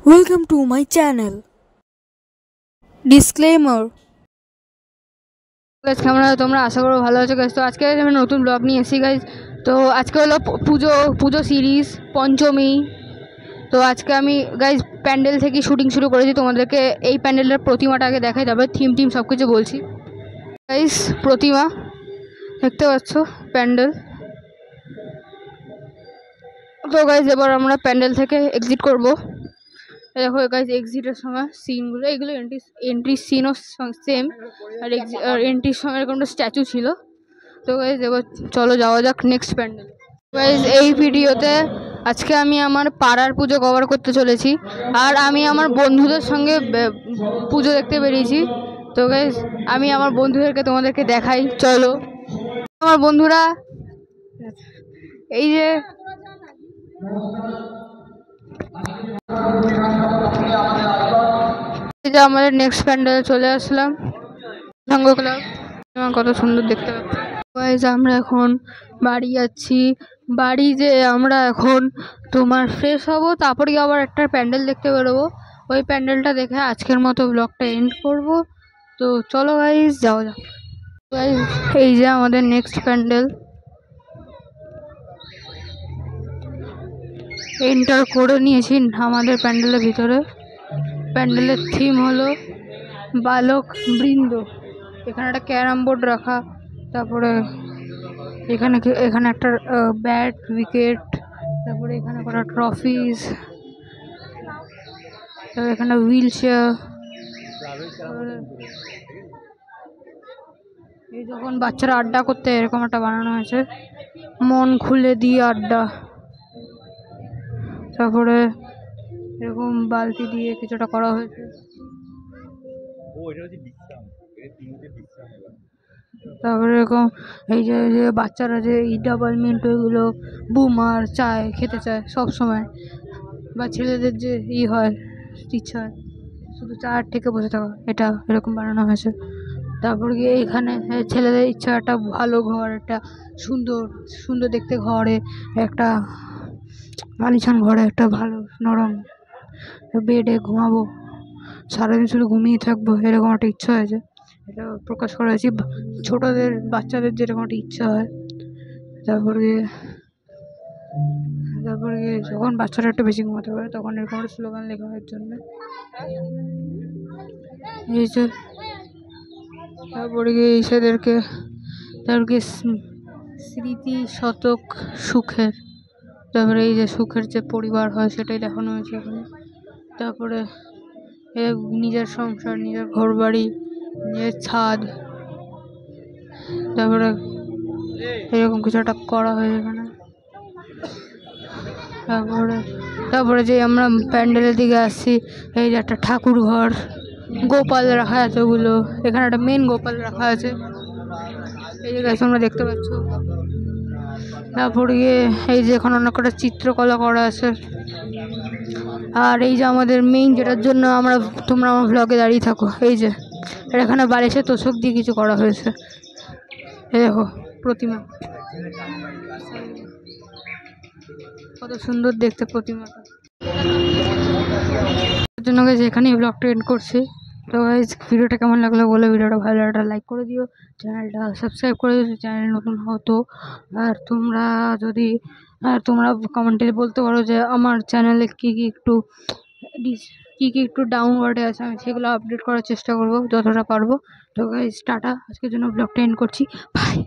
Welcome to my channel. Disclaimer. Guys কেমন আছো তোমরা? আশা করো ভালো আছো গাইস। তো আজকে আমি নতুন ব্লগ নিয়ে এসেছি গাইস। তো আজকে হলো পুজো সিরিজ পঞ্চমী। তো আজকে আমি গাইস প্যান্ডেল থেকে শুটিং শুরু করেছি। তোমাদেরকে এই প্যান্ডেলের প্রতিমাটা আগে দেখাই, যাবে থিম সব কিছু বলছি। গাইস প্রতিমা দেখতে পাচ্ছ, প্যান্ডেল। তো গাইস এবার আমরা প্যান্ডেল থেকে এক্সিট করব। দেখো গাইস এক্সিটের সময় সিনগুলো, এগুলো এন্ট্রি সিনও সেম, আর এন্ট্রির সময় এরকম একটা স্ট্যাচু ছিল। তো গাইস এবার চলো যাওয়া যাক নেক্সট প্যান্ডেল। গাইস এই ভিডিওতে আজকে আমি আমার পাড়ার পুজো কভার করতে চলেছি, আর আমি আমার বন্ধুদের সঙ্গে পুজো দেখতে বেরিয়েছি। তো গাইস আমি আমার বন্ধুদেরকে তোমাদেরকে দেখাই, চলো। আমার বন্ধুরা এই যে আমাদের নেক্সট প্যান্ডেলে চলে আসলাম, সঙ্গ ক্লাব। কত সুন্দর দেখতে পাচ্ছি গাইস। আমরা এখন বাড়ি যাচ্ছি। বাড়ি যে আমরা এখন তোমার ফ্রেশ হব, তারপরে আবার একটা প্যান্ডেল দেখতে বেরোবো। ওই প্যান্ডেলটা দেখে আজকের মতো ব্লগটা এন্ড করব। তো চলো গাইস যাওয়া যাক। গাইস এই যে আমাদের নেক্সট প্যান্ডেল, এন্টার করে নিয়েছি আমাদের প্যান্ডেলের ভিতরে। প্যান্ডেলের থিম হলো বালক বৃন্দ। এখানে একটা ক্যারাম বোর্ড রাখা, তারপরে এখানে একটা ব্যাট উইকেট, তারপরে এখানে করা ট্রফিজ, তারপরে এখানে হুইল চেয়ার। এই যখন বাচ্চারা আড্ডা করতে এরকম একটা বানানো হয়েছে, মন খুলে দিয়ে আড্ডা। তারপরে এরকম বালতি দিয়ে কিছুটা করা হয়েছে। তারপরে এরকম এই যে বাচ্চারা যে ডাবল মিন্ট ওইগুলো বুমার চায়, খেতে চায় সব সময়, বা ছেলেদের যে হয় ইচ্ছা হয় শুধু চায়ের থেকে বসে থাকা, এটা এরকম বানানো হয়েছে। তারপর গিয়ে এখানে ছেলেদের ইচ্ছা একটা ভালো ঘর, একটা সুন্দর দেখতে ঘরে, একটা আলিশান ঘরে একটা ভালো নরম বেডে ঘুমাবো, সারাদিন শুধু ঘুমিয়ে থাকবো, এরকম একটা ইচ্ছা হয়েছে। এটা প্রকাশ করা হয়েছে ছোটদের বাচ্চাদের যেরকম একটা ইচ্ছা হয়। তারপরে যখন বাচ্চারা একটু বেশি ঘুমাতে পারে তখন এরকম একটা স্লোগান লেখা হয় জন্য এই যে। তারপরে গিয়ে তারপরে স্মৃতি শতক সুখের, তারপরে এই যে সুখের যে পরিবার হয় সেটাই দেখানো হয়েছে এখানে। তারপরে নিজের সংসার, নিজের ঘর বাড়ি, নিজের ছাদ, তারপরে এরকম কিছু একটা করা হয় এখানে। তারপরে যে আমরা প্যান্ডেলের দিকে আসছি, এই যে একটা ঠাকুর ঘর, গোপাল রাখা আছে ওগুলো, এখানে একটা মেন গোপাল রাখা আছে, এই যে তোমরা দেখতে পাচ্ছ। তারপরে গিয়ে এই যে এখন অনেক কটা চিত্রকলা করা আছে। আর এই যে আমাদের মেইন, যেটার জন্য তোমরা আমার ভ্লগে দাঁড়িয়ে থাকো, এই যে এখানে বালিশে তোষক দিয়ে কিছু করা হয়েছে। এই দেখো প্রতিমা, কত সুন্দর দেখতে প্রতিমাটা। তার জন্য গাইস এখানেই ব্লগটা এন্ড করছি। তো গাইস ভিডিওটা কেমন লাগলো বলে, ভিডিওটা ভালো লাগলে লাইক করে দিও, চ্যানেলটা সাবস্ক্রাইব করে দিও চ্যানেল নতুন হতো। আর তোমরা কমেন্টে বলতে পারো যে আমার চ্যানেলে কি একটু ডাউনওয়ার্ডে আছে, আমি সেগুলো আপডেট করার চেষ্টা করবো যতটা পারবো। তো গাইস টাটা, আজকের জন্য ব্লগটা এন্ড করছি, বাই।